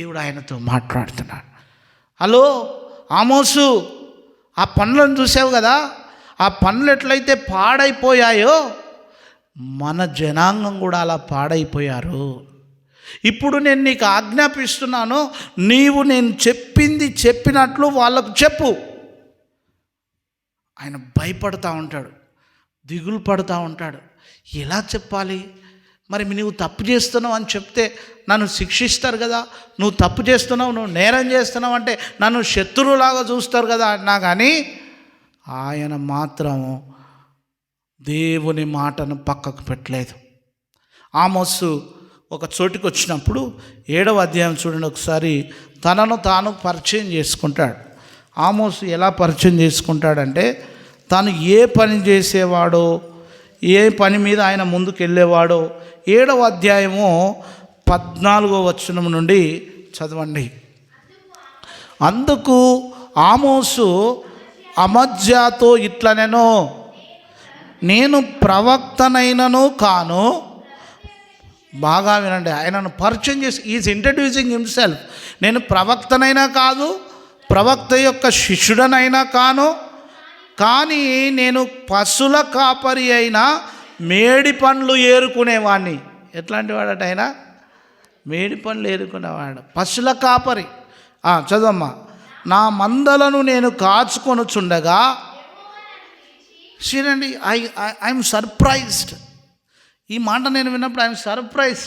దేవుడు ఆయనతో మాట్లాడుతున్నాడు. హలో ఆమోసు, ఆ పనులను చూసావు కదా, ఆ పనులు ఎట్లయితే పాడైపోయాయో మన జనాంగం కూడా అలా పాడైపోయారు. ఇప్పుడు నేను నీకు ఆజ్ఞాపిస్తున్నాను, నీవు నేను చెప్పింది చెప్పినట్లు వాళ్ళకు చెప్పు. ఆయన భయపడుతూ ఉంటాడు, దిగులు పడుతూ ఉంటాడు. ఎలా చెప్పాలి? మరి నువ్వు తప్పు చేస్తున్నావు అని చెప్తే నన్ను శిక్షిస్తారు కదా, నువ్వు తప్పు చేస్తున్నావు, నువ్వు నేరం చేస్తున్నావు అంటే నన్ను శత్రువులాగా చూస్తారు కదా అన్నా కానీ ఆయన మాత్రం దేవుని మాటను పక్కకు పెట్టలేదు. ఆమోసు ఒక చోటికి వచ్చినప్పుడు 7వ అధ్యాయం చూడండి ఒకసారి. తనను తాను పరిచయం చేసుకుంటాడు. ఆమోసు ఎలా పరిచయం చేసుకుంటాడంటే, తను ఏ పని చేసేవాడో, ఏ పని మీద ఆయన ముందుకు వెళ్ళేవాడో 7వ అధ్యాయము 14వ వచనం నుండి చదవండి. అందుకు ఆమోసు అమజ్యాతో ఇట్లనెను, నేను ప్రవక్తనైనను కాను. బాగా వినండి, ఆయనను పరిచయం చేసి ఈజ్ ఇంట్రడ్యూసింగ్ హిమ్సెల్ఫ్. నేను ప్రవక్తనైనా కాదు, ప్రవక్త యొక్క శిష్యుడనైనా కాను, కానీ నేను పశుల కాపరి అయినా మేడి పండ్లు ఏరుకునేవాడిని. ఎట్లాంటి వాడట ఆయన? మేడి పండ్లు ఏరుకునేవాడు, పశుల కాపరి. చదవమ్మా. నా మందలను నేను కాచుకొనుచుండగా, చూడండి, ఐఎమ్ సర్ప్రైజ్డ్. ఈ మాట నేను విన్నప్పుడు ఐఎమ్ సర్ప్రైజ్.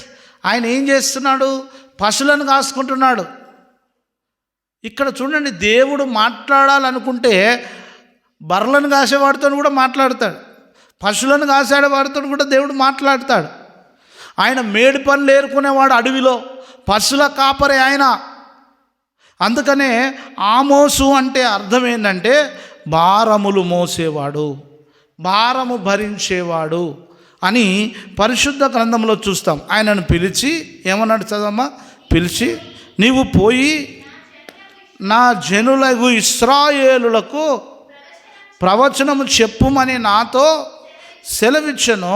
ఆయన ఏం చేస్తున్నాడు? పశువులను కాసుకుంటున్నాడు. ఇక్కడ చూడండి, దేవుడు మాట్లాడాలనుకుంటే బర్రెలను కాసేవాడితో కూడా మాట్లాడతాడు, పశువులను కాసేవాడితో కూడా దేవుడు మాట్లాడతాడు. ఆయన మేడి పనులు ఏరుకునేవాడు అడవిలో, పశువుల కాపరి ఆయన. అందుకనే ఆమోసు అంటే అర్థం ఏంటంటే భారములు మోసేవాడు, భారము భరించేవాడు అని పరిశుద్ధ గ్రంథంలో చూస్తాం. ఆయనను పిలిచి ఏమన్నాడు చదవమ్మా? పిలిచి, నీవు పోయి నా జనులకు ఇశ్రాయేలులకు ప్రవచనము చెప్పుమని నాతో సెలవిచ్చెను.